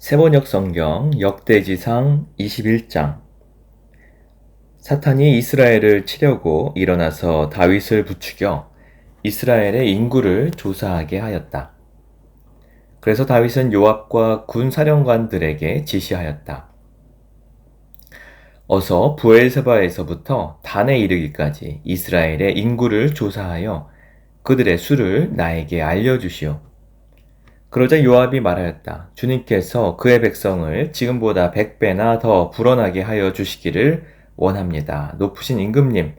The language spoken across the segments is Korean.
세번역 성경 역대지상 21장. 사탄이 이스라엘을 치려고 일어나서 다윗을 부추겨 이스라엘의 인구를 조사하게 하였다. 그래서 다윗은 요압과 군 사령관들에게 지시하였다. 어서 브엘세바에서부터 단에 이르기까지 이스라엘의 인구를 조사하여 그들의 수를 나에게 알려주시오. 그러자 요압이 말하였다. 주님께서 그의 백성을 지금보다 100배나 더 불어나게 하여 주시기를 원합니다. 높으신 임금님,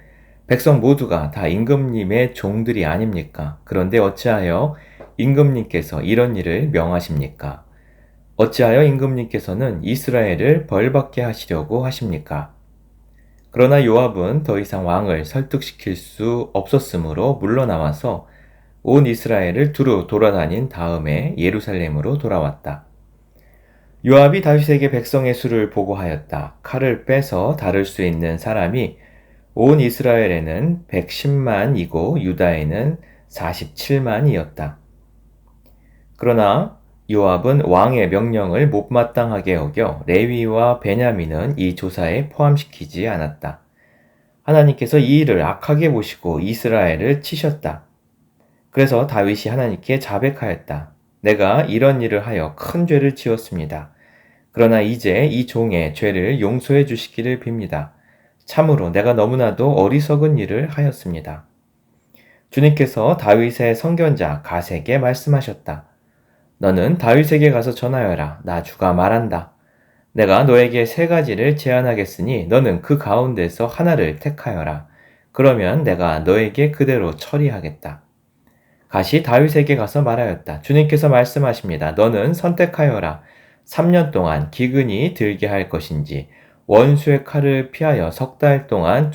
백성 모두가 다 임금님의 종들이 아닙니까? 그런데 어찌하여 임금님께서 이런 일을 명하십니까? 어찌하여 임금님께서는 이스라엘을 벌받게 하시려고 하십니까? 그러나 요압은 더 이상 왕을 설득시킬 수 없었으므로 물러나와서 온 이스라엘을 두루 돌아다닌 다음에 예루살렘으로 돌아왔다. 요압이 다윗에게 백성의 수를 보고하였다. 칼을 빼서 다룰 수 있는 사람이 온 이스라엘에는 110만이고 유다에는 47만이었다. 그러나 요압은 왕의 명령을 못마땅하게 여겨 레위와 베냐민은 이 조사에 포함시키지 않았다. 하나님께서 이 일을 악하게 보시고 이스라엘을 치셨다. 그래서 다윗이 하나님께 자백하였다. 내가 이런 일을 하여 큰 죄를 지었습니다. 그러나 이제 이 종의 죄를 용서해 주시기를 빕니다. 참으로 내가 너무나도 어리석은 일을 하였습니다. 주님께서 다윗의 선견자 갓에게 말씀하셨다. 너는 다윗에게 가서 전하여라. 나 주가 말한다. 내가 너에게 3가지를 제안하겠으니 너는 그 가운데서 하나를 택하여라. 그러면 내가 너에게 그대로 처리하겠다. 갓이 다윗에게 가서 말하였다. 주님께서 말씀하십니다. 너는 선택하여라. 3년 동안 기근이 들게 할 것인지, 원수의 칼을 피하여 3달 동안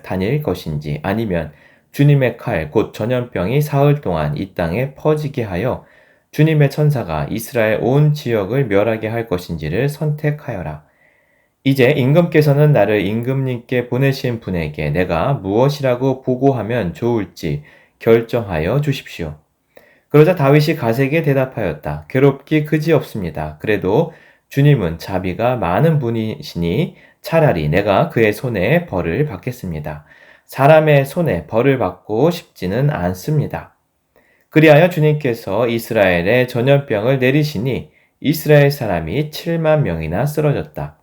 다닐 것인지, 아니면 주님의 칼, 곧 전염병이 사흘 동안 이 땅에 퍼지게 하여 주님의 천사가 이스라엘 온 지역을 멸하게 할 것인지를 선택하여라. 이제 임금께서는 나를 임금님께 보내신 분에게 내가 무엇이라고 보고하면 좋을지 결정하여 주십시오. 그러자 다윗이 갓에게 대답하였다. 괴롭기 그지없습니다. 그래도 주님은 자비가 많은 분이시니 차라리 내가 그의 손에 벌을 받겠습니다. 사람의 손에 벌을 받고 싶지는 않습니다. 그리하여 주님께서 이스라엘에 전염병을 내리시니 이스라엘 사람이 7만 명이나 쓰러졌다.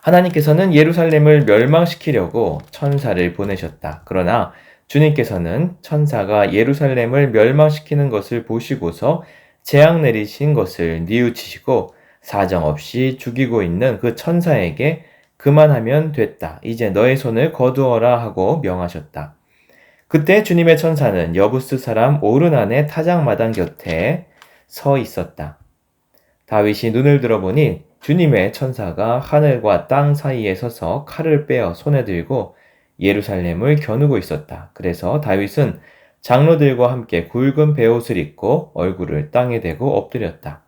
하나님께서는 예루살렘을 멸망시키려고 천사를 보내셨다. 그러나 주님께서는 천사가 예루살렘을 멸망시키는 것을 보시고서 재앙 내리신 것을 뉘우치시고 사정없이 죽이고 있는 그 천사에게 그만하면 됐다. 이제 너의 손을 거두어라 하고 명하셨다. 그때 주님의 천사는 여부스 사람 오르난의 타작마당 곁에 서 있었다. 다윗이 눈을 들어보니 주님의 천사가 하늘과 땅 사이에 서서 칼을 빼어 손에 들고 예루살렘을 겨누고 있었다. 그래서 다윗은 장로들과 함께 굵은 베옷을 입고 얼굴을 땅에 대고 엎드렸다.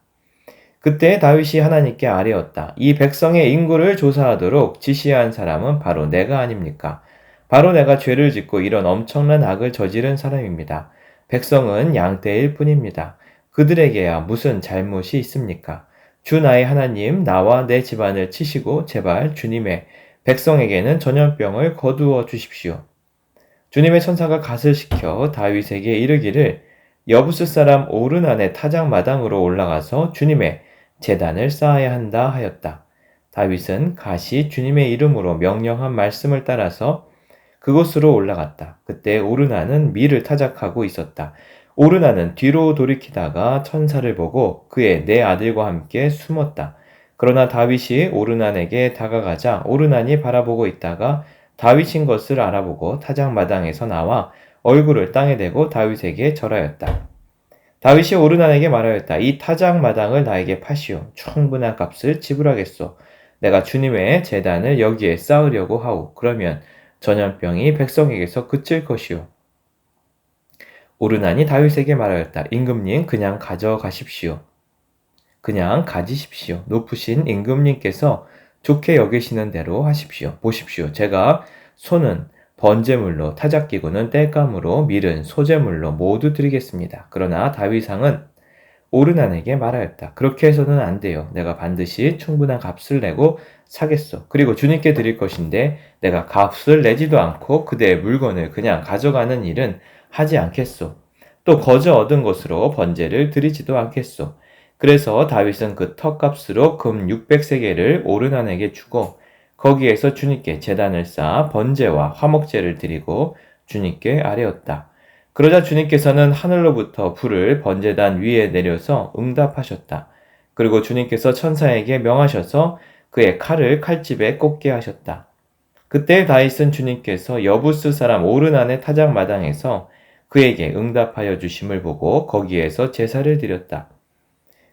그때 다윗이 하나님께 아뢰었다. 이 백성의 인구를 조사하도록 지시한 사람은 바로 내가 아닙니까? 바로 내가 죄를 짓고 이런 엄청난 악을 저지른 사람입니다. 백성은 양떼일 뿐입니다. 그들에게야 무슨 잘못이 있습니까? 주 나의 하나님, 나와 내 집안을 치시고 제발 주님의 백성에게는 전염병을 거두어 주십시오. 주님의 천사가 갓을 시켜 다윗에게 이르기를 여부스 사람 오르난의 타작마당으로 올라가서 주님의 제단을 쌓아야 한다 하였다. 다윗은 갓이 주님의 이름으로 명령한 말씀을 따라서 그곳으로 올라갔다. 그때 오르난은 밀을 타작하고 있었다. 오르난은 뒤로 돌이키다가 천사를 보고 그의 4아들과 함께 숨었다. 그러나 다윗이 오르난에게 다가가자 오르난이 바라보고 있다가 다윗인 것을 알아보고 타작마당에서 나와 얼굴을 땅에 대고 다윗에게 절하였다. 다윗이 오르난에게 말하였다. 이 타작마당을 나에게 파시오. 충분한 값을 지불하겠소. 내가 주님의 제단을 여기에 쌓으려고 하오. 그러면 전염병이 백성에게서 그칠 것이오. 오르난이 다윗에게 말하였다. 임금님 그냥 가져가십시오. 그냥 가지십시오. 높으신 임금님께서 좋게 여기시는 대로 하십시오. 보십시오. 제가 소는 번제물로, 타작기구는 땔감으로, 밀은 소제물로 모두 드리겠습니다. 그러나 다윗 왕은 오르난에게 말하였다. 그렇게 해서는 안 돼요. 내가 반드시 충분한 값을 내고 사겠소. 그리고 주님께 드릴 것인데 내가 값을 내지도 않고 그대의 물건을 그냥 가져가는 일은 하지 않겠소. 또 거저 얻은 것으로 번제를 드리지도 않겠소. 그래서 다윗은 그 턱값으로 금 600세겔을 오르난에게 주고 거기에서 주님께 제단을 쌓아 번제와 화목제를 드리고 주님께 아뢰었다. 그러자 주님께서는 하늘로부터 불을 번제단 위에 내려서 응답하셨다. 그리고 주님께서 천사에게 명하셔서 그의 칼을 칼집에 꽂게 하셨다. 그때 다윗은 주님께서 여부스 사람 오르난의 타작마당에서 그에게 응답하여 주심을 보고 거기에서 제사를 드렸다.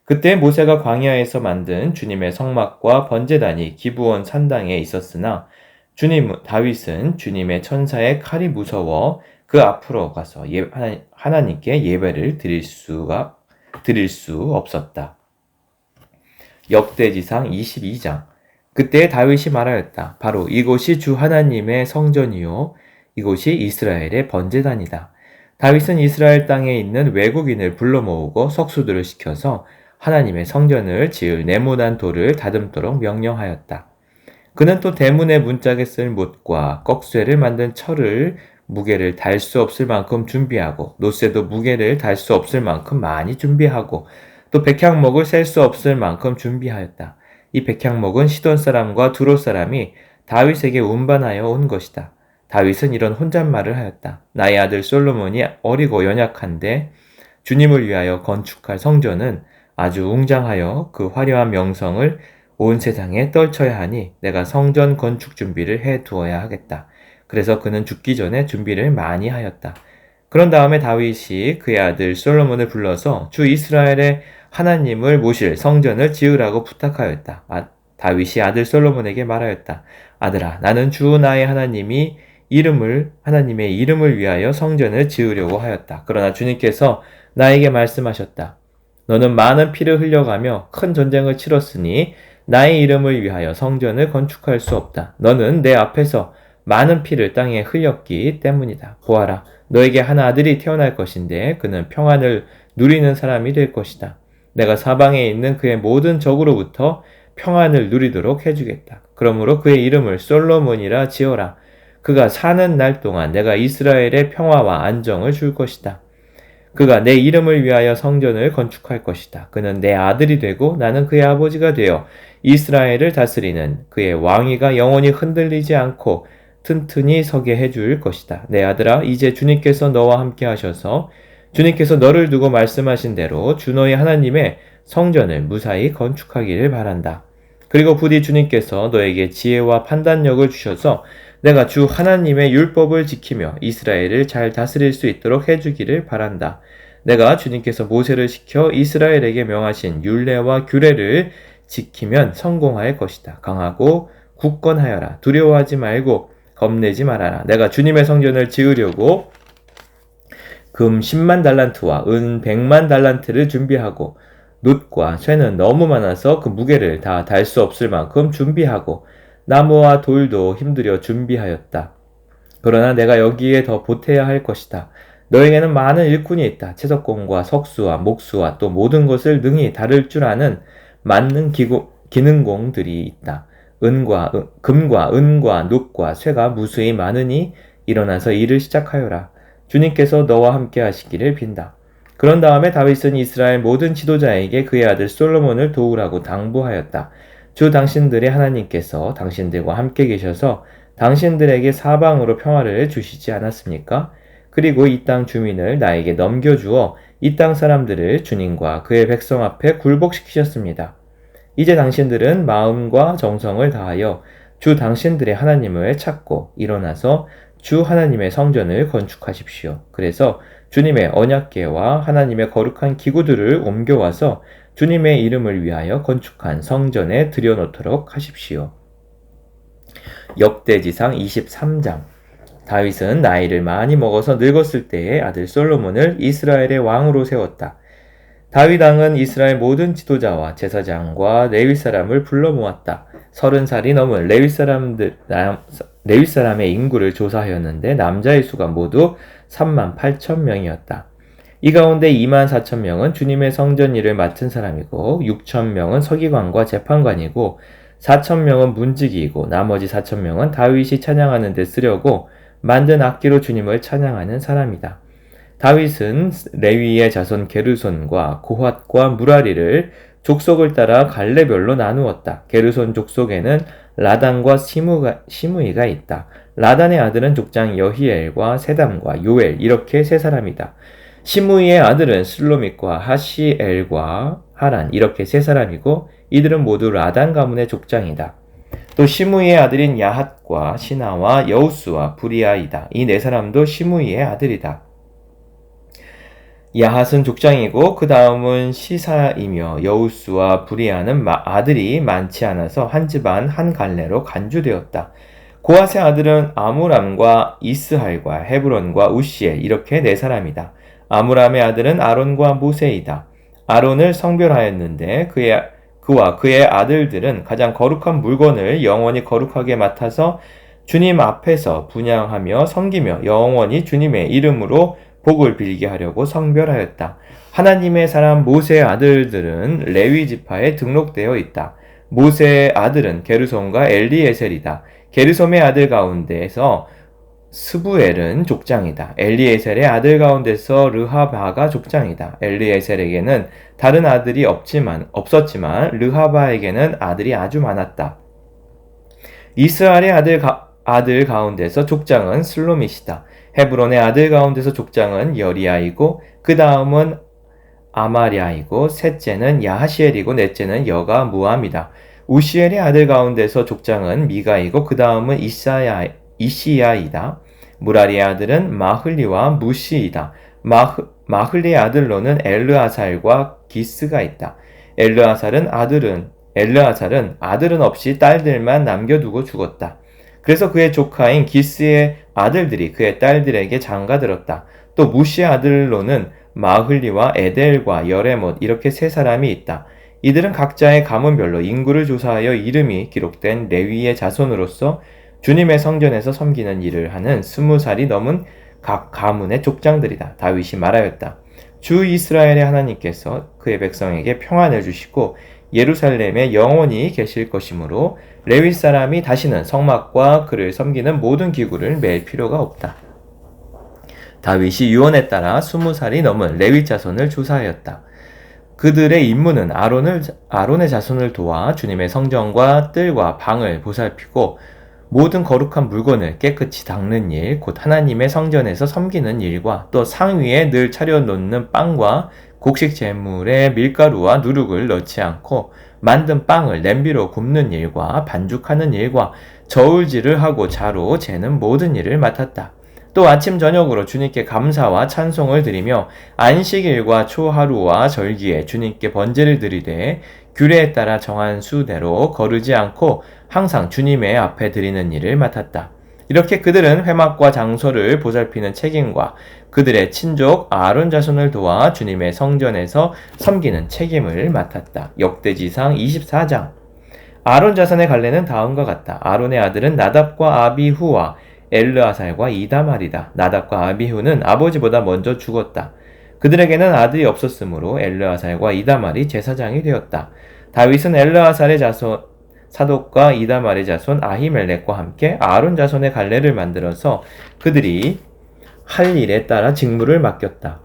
그때 모세가 광야에서 만든 주님의 성막과 번제단이 기브온 산당에 있었으나 다윗은 주님의 천사의 칼이 무서워 그 앞으로 가서 하나님께 예배를 드릴 수 없었다. 역대지상 22장. 그때 다윗이 말하였다. 바로 이곳이 주 하나님의 성전이요 이곳이 이스라엘의 번제단이다. 다윗은 이스라엘 땅에 있는 외국인을 불러 모으고 석수들을 시켜서 하나님의 성전을 지을 네모난 돌을 다듬도록 명령하였다. 그는 또 대문의 문짝에 쓸 못과 꺽쇠를 만든 철을 무게를 달 수 없을 만큼 준비하고 노쇠도 무게를 달 수 없을 만큼 많이 준비하고 또 백향목을 셀 수 없을 만큼 준비하였다. 이 백향목은 시돈 사람과 두로 사람이 다윗에게 운반하여 온 것이다. 다윗은 이런 혼잣말을 하였다. 나의 아들 솔로몬이 어리고 연약한데 주님을 위하여 건축할 성전은 아주 웅장하여 그 화려한 명성을 온 세상에 떨쳐야 하니 내가 성전 건축 준비를 해 두어야 하겠다. 그래서 그는 죽기 전에 준비를 많이 하였다. 그런 다음에 다윗이 그의 아들 솔로몬을 불러서 주 이스라엘의 하나님을 모실 성전을 지으라고 부탁하였다. 다윗이 아들 솔로몬에게 말하였다. 아들아, 나는 주 나의 하나님의 이름을 위하여 성전을 지으려고 하였다. 그러나 주님께서 나에게 말씀하셨다. 너는 많은 피를 흘려가며 큰 전쟁을 치렀으니 나의 이름을 위하여 성전을 건축할 수 없다. 너는 내 앞에서 많은 피를 땅에 흘렸기 때문이다. 보아라, 너에게 한 아들이 태어날 것인데 그는 평안을 누리는 사람이 될 것이다. 내가 사방에 있는 그의 모든 적으로부터 평안을 누리도록 해주겠다. 그러므로 그의 이름을 솔로몬이라 지어라. 그가 사는 날 동안 내가 이스라엘의 평화와 안정을 줄 것이다. 그가 내 이름을 위하여 성전을 건축할 것이다. 그는 내 아들이 되고 나는 그의 아버지가 되어 이스라엘을 다스리는 그의 왕위가 영원히 흔들리지 않고 튼튼히 서게 해줄 것이다. 내 아들아, 이제 주님께서 너와 함께 하셔서 주님께서 너를 두고 말씀하신 대로 주 너의 하나님의 성전을 무사히 건축하기를 바란다. 그리고 부디 주님께서 너에게 지혜와 판단력을 주셔서 내가 주 하나님의 율법을 지키며 이스라엘을 잘 다스릴 수 있도록 해주기를 바란다. 내가 주님께서 모세를 시켜 이스라엘에게 명하신 율례와 규례를 지키면 성공할 것이다. 강하고 굳건하여라. 두려워하지 말고 겁내지 말아라. 내가 주님의 성전을 지으려고 금 10만 달란트와 은 100만 달란트를 준비하고 놋과 쇠는 너무 많아서 그 무게를 다 달 수 없을 만큼 준비하고 나무와 돌도 힘들여 준비하였다. 그러나 내가 여기에 더 보태야 할 것이다. 너에게는 많은 일꾼이 있다. 채석공과 석수와 목수와 또 모든 것을 능히 다룰 줄 아는 많은 기능공들이 있다. 금과 은과 놋과 쇠가 무수히 많으니 일어나서 일을 시작하여라. 주님께서 너와 함께 하시기를 빈다. 그런 다음에 다윗은 이스라엘 모든 지도자에게 그의 아들 솔로몬을 도우라고 당부하였다. 주 당신들의 하나님께서 당신들과 함께 계셔서 당신들에게 사방으로 평화를 주시지 않았습니까? 그리고 이 땅 주민을 나에게 넘겨주어 이 땅 사람들을 주님과 그의 백성 앞에 굴복시키셨습니다. 이제 당신들은 마음과 정성을 다하여 주 당신들의 하나님을 찾고 일어나서 주 하나님의 성전을 건축하십시오. 그래서 주님의 언약궤와 하나님의 거룩한 기구들을 옮겨와서 주님의 이름을 위하여 건축한 성전에 들여놓도록 하십시오. 역대지상 23장. 다윗은 나이를 많이 먹어서 늙었을 때에 아들 솔로몬을 이스라엘의 왕으로 세웠다. 다윗 왕은 이스라엘 모든 지도자와 제사장과 레위 사람을 불러 모았다. 30살이 넘은 레위 사람의 인구를 조사하였는데 남자의 수가 모두 38,000명이었다. 이 가운데 24,000명은 주님의 성전 일을 맡은 사람이고 6,000명은 서기관과 재판관이고 4,000명은 문지기이고 나머지 4,000명은 다윗이 찬양하는 데 쓰려고 만든 악기로 주님을 찬양하는 사람이다. 다윗은 레위의 자손 게르손과 고핫과 무라리를 족속을 따라 갈래별로 나누었다. 게르손 족속에는 라단과 시므이가 있다. 라단의 아들은 족장 여히엘과 세담과 요엘 이렇게 세 사람이다. 시므이의 아들은 슬로밋과 하시엘과 하란 이렇게 세 사람이고 이들은 모두 라단 가문의 족장이다. 또 시므이의 아들인 야핫과 시나와 여우스와 부리아이다. 이 네 사람도 시므이의 아들이다. 야핫은 족장이고 그 다음은 시사이며 여우스와 부리아는 아들이 많지 않아서 한 집안 한 갈래로 간주되었다. 고핫의 아들은 아므람과 이스할과 헤브론과 우시엘 이렇게 네 사람이다. 아므람의 아들은 아론과 모세이다. 아론을 성별하였는데 그와 그의 아들들은 가장 거룩한 물건을 영원히 거룩하게 맡아서 주님 앞에서 분향하며 섬기며 영원히 주님의 이름으로 복을 빌게 하려고 성별하였다. 하나님의 사람 모세의 아들들은 레위 지파에 등록되어 있다. 모세의 아들은 게르손과 엘리에셀이다. 게르솜의 아들 가운데에서 스부엘은 족장이다. 엘리에셀의 아들 가운데서 르하바가 족장이다. 엘리에셀에게는 다른 아들이 없었지만 르하바에게는 아들이 아주 많았다. 이스라엘의 아들 가운데서 족장은 슬로밋이다. 헤브론의 아들 가운데서 족장은 여리아이고 그 다음은 아마랴이고 셋째는 야하시엘이고 넷째는 여가 무함이다. 우시엘의 아들 가운데서 족장은 미가이고 그 다음은 이시야이다. 무라리의 아들은 마흘리와 무시이다. 마흘리의 아들로는 엘르아살과 기스가 있다. 엘르아살은 아들은 없이 딸들만 남겨두고 죽었다. 그래서 그의 조카인 기스의 아들들이 그의 딸들에게 장가들었다. 또 무시의 아들로는 마흘리와 에델과 여레못 이렇게 세 사람이 있다. 이들은 각자의 가문별로 인구를 조사하여 이름이 기록된 레위의 자손으로서 주님의 성전에서 섬기는 일을 하는 20살이 넘은 각 가문의 족장들이다. 다윗이 말하였다. 주 이스라엘의 하나님께서 그의 백성에게 평안을 주시고 예루살렘에 영원히 계실 것이므로 레위 사람이 다시는 성막과 그를 섬기는 모든 기구를 맬 필요가 없다. 다윗이 유언에 따라 20살이 넘은 레위 자손을 조사하였다. 그들의 임무는 아론의 자손을 도와 주님의 성전과 뜰과 방을 보살피고 모든 거룩한 물건을 깨끗이 닦는 일, 곧 하나님의 성전에서 섬기는 일과 또 상위에 늘 차려놓는 빵과 곡식 제물에 밀가루와 누룩을 넣지 않고 만든 빵을 냄비로 굽는 일과 반죽하는 일과 저울질을 하고 자로 재는 모든 일을 맡았다. 또 아침 저녁으로 주님께 감사와 찬송을 드리며 안식일과 초하루와 절기에 주님께 번제를 드리되 규례에 따라 정한 수대로 거르지 않고 항상 주님의 앞에 드리는 일을 맡았다. 이렇게 그들은 회막과 장소를 보살피는 책임과 그들의 친족 아론 자손을 도와 주님의 성전에서 섬기는 책임을 맡았다. 역대지상 24장. 아론 자손의 갈래는 다음과 같다. 아론의 아들은 나답과 아비후와 엘르아살과 이다말이다. 나답과 아비후는 아버지보다 먼저 죽었다. 그들에게는 아들이 없었으므로 엘르아살과 이다말이 제사장이 되었다. 다윗은 엘르아살의 자손 사독과 이다말의 자손 아히멜렉과 함께 아론 자손의 갈래를 만들어서 그들이 할 일에 따라 직무를 맡겼다.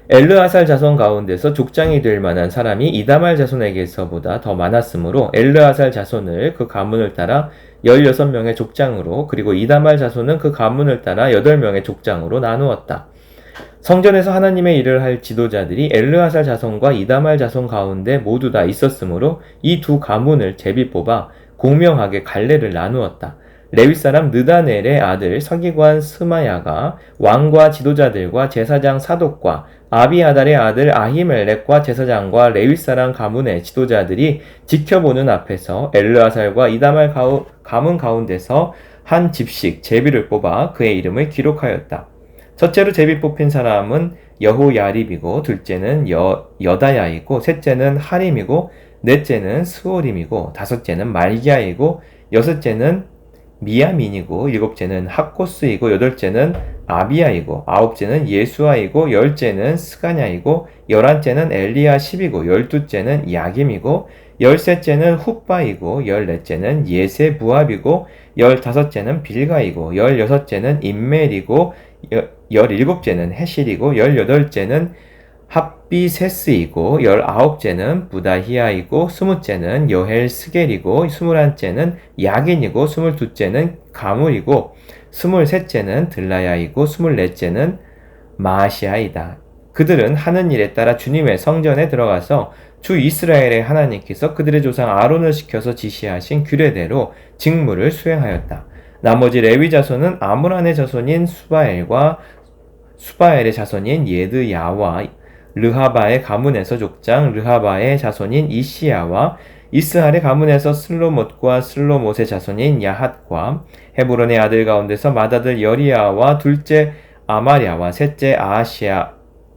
엘르아살 자손 가운데서 족장이 될 만한 사람이 이다말 자손에게서보다 더 많았으므로 엘르아살 자손을 그 가문을 따라 16명의 족장으로 그리고 이다말 자손은 그 가문을 따라 8명의 족장으로 나누었다. 성전에서 하나님의 일을 할 지도자들이 엘르아살 자손과 이다말 자손 가운데 모두 다 있었으므로 이 두 가문을 제비 뽑아 공명하게 갈래를 나누었다. 레위 사람 느다넬의 아들 서기관 스마야가 왕과 지도자들과 제사장 사독과 아비아달의 아들 아히멜렉과 제사장과 레위 사람 가문의 지도자들이 지켜보는 앞에서 엘르아살과 이다말 가문 가운데서 한 집씩 제비를 뽑아 그의 이름을 기록하였다. 첫째로 제비 뽑힌 사람은 여호야립이고 둘째는 여다야이고 셋째는 하림이고 넷째는 스오림이고 다섯째는 말기야이고 여섯째는 미야민이고, 일곱째는 학코스이고, 여덟째는 아비야이고, 아홉째는 예수아이고, 열째는 스가냐이고, 열한째는 엘리야십이고, 열두째는 야김이고, 열셋째는 훗바이고, 열넷째는 예세부압이고, 열다섯째는 빌가이고, 열여섯째는 임멜이고, 열일곱째는 헤실이고, 열여덟째는 합비세스이고, 열아홉째는 부다히아이고, 스무째는 여헬스겔이고, 스물한째는 야긴이고, 스물두째는 가물이고, 스물셋째는 들라야이고, 스물넷째는 마시아이다. 그들은 하는 일에 따라 주님의 성전에 들어가서 주 이스라엘의 하나님께서 그들의 조상 아론을 시켜서 지시하신 규례대로 직무를 수행하였다. 나머지 레위 자손은 아므란의 자손인 수바엘의 자손인 예드야와 르하바의 가문에서 족장 르하바의 자손인 이시야와 이스할의 가문에서 슬로못과 슬로못의 자손인 야핫과 헤브론의 아들 가운데서 맏아들 여리야와 둘째 아마랴와 셋째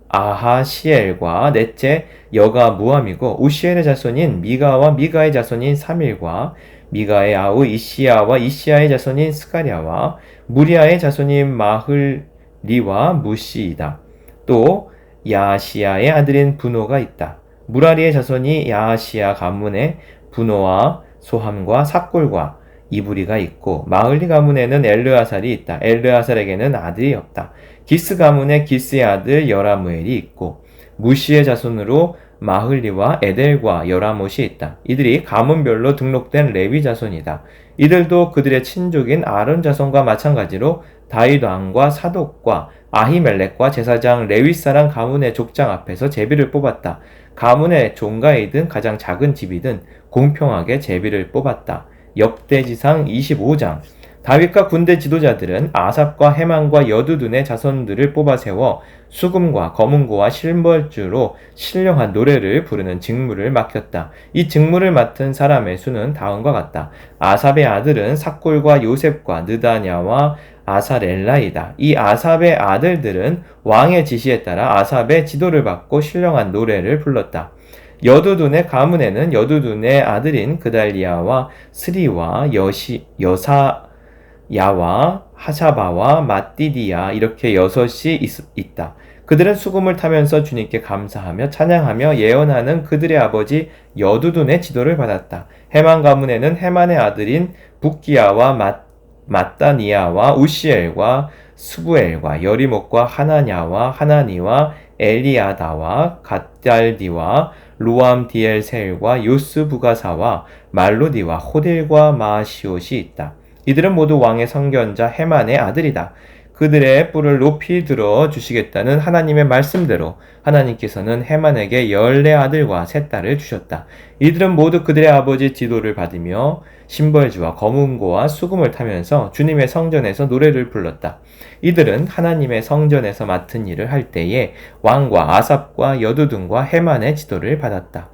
아하시엘과 넷째 여가무함이고, 우시엘의 자손인 미가와 미가의 자손인 사밀과 미가의 아우 이시야와 이시야의 자손인 스가랴와 무리아의 자손인 마흘리와 무시이다. 또 야시야의 아들인 분호가 있다. 무라리의 자손이 야시야 가문에 분호와 소함과 삭골과 이브리가 있고, 마흘리 가문에는 엘르아살이 있다. 엘르아살에게는 아들이 없다. 기스 가문에 기스의 아들 여라무엘이 있고, 무시의 자손으로 마흘리와 에델과 여라못이 있다. 이들이 가문별로 등록된 레위 자손이다. 이들도 그들의 친족인 아론 자손과 마찬가지로 다윗 왕과 사독과 아히멜렉과 제사장 레위 사람 가문의 족장 앞에서 제비를 뽑았다. 가문의 종가이든 가장 작은 집이든 공평하게 제비를 뽑았다. 역대지상 25장. 다윗과 군대 지도자들은 아삽과 헤만과 여두둔의 자손들을 뽑아 세워 수금과 검은고와 실벌주로 신령한 노래를 부르는 직무를 맡겼다. 이 직무를 맡은 사람의 수는 다음과 같다. 아삽의 아들은 삭골과 요셉과 느다냐와 아사렐라이다. 이 아삽의 아들들은 왕의 지시에 따라 아삽의 지도를 받고 신령한 노래를 불렀다. 여두둔의 가문에는 여두둔의 아들인 그달리아와 스리와 여사야와 하샤바와 마띠디야 이렇게 여섯이 있다. 그들은 수금을 타면서 주님께 감사하며 찬양하며 예언하는 그들의 아버지 여두둔의 지도를 받았다. 헤만 가문에는 헤만의 아들인 붓기야와 마따니아와 우시엘과 스부엘과 여리목과 하나냐와 하나니와 엘리아다와 갓달디와 로암디엘셀과 요스부가사와 말로디와 호딜과 마시옷이 있다. 이들은 모두 왕의 선견자 헤만의 아들이다. 그들의 뿔을 높이 들어 주시겠다는 하나님의 말씀대로 하나님께서는 헤만에게 14아들과 3딸을 주셨다. 이들은 모두 그들의 아버지 지도를 받으며 심벌주와 검은고와 수금을 타면서 주님의 성전에서 노래를 불렀다. 이들은 하나님의 성전에서 맡은 일을 할 때에 왕과 아삽과 여두둔과 헤만의 지도를 받았다.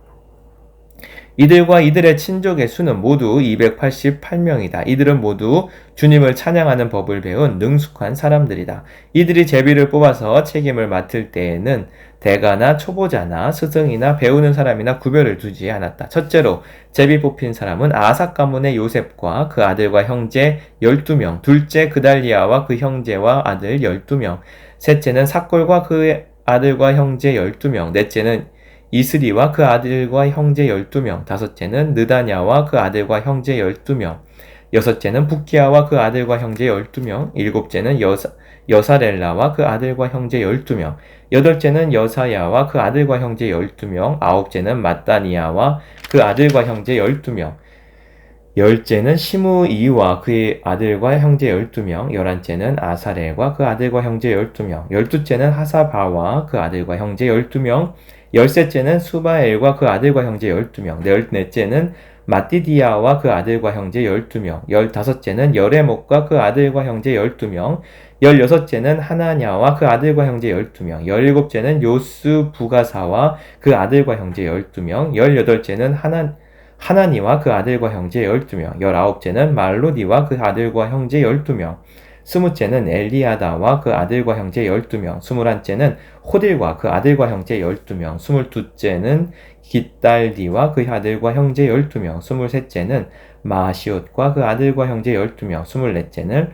이들과 이들의 친족의 수는 모두 288명이다. 이들은 모두 주님을 찬양하는 법을 배운 능숙한 사람들이다. 이들이 제비를 뽑아서 책임을 맡을 때에는 대가나 초보자나 스승이나 배우는 사람이나 구별을 두지 않았다. 첫째로 제비 뽑힌 사람은 아삭 가문의 요셉과 그 아들과 형제 12명, 둘째 그달리아와 그 형제와 아들 12명, 셋째는 삭골과 그 아들과 형제 12명, 넷째는 이스리와 그 아들과 형제 12명, 다섯째는 느다냐와 그 아들과 형제 12명, 여섯째는 붓기야와 그 아들과 형제 12명, 일곱째는 여사렐라와 그 아들과 형제 12명, 여덟째는 여사야와 그 아들과 형제 12명, 아홉째는 마따니아와 그 아들과 형제 12명, 열째는 시므이와 그의 아들과 형제 12명, 열한째는 아사렐과 그 아들과 형제 12명, 열두째는 하사바와 그 아들과 형제 12명, 열셋째는 수바엘과 그 아들과 형제 12명, 열넷째는 마띠디아와 그 아들과 형제 12명, 열다섯째는 여레목과 그 아들과 형제 12명, 열여섯째는 하나냐와 그 아들과 형제 12명, 열일곱째는 요스부가사와 그 아들과 형제 12명, 열여덟째는 하나니와 그 아들과 형제 12명, 열아홉째는 말로디와 그 아들과 형제 12명, 스무째는 엘리아다와 그 아들과 형제 12명, 스물한째는 호딜과 그 아들과 형제 12명, 스물두째는 깃달디와 그 아들과 형제 12명, 스물셋째는 마시옷과 그 아들과 형제 12명, 24째는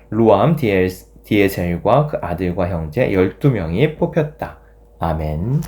루암 디에셀과 그 아들과 형제 12명이 뽑혔다. 아멘.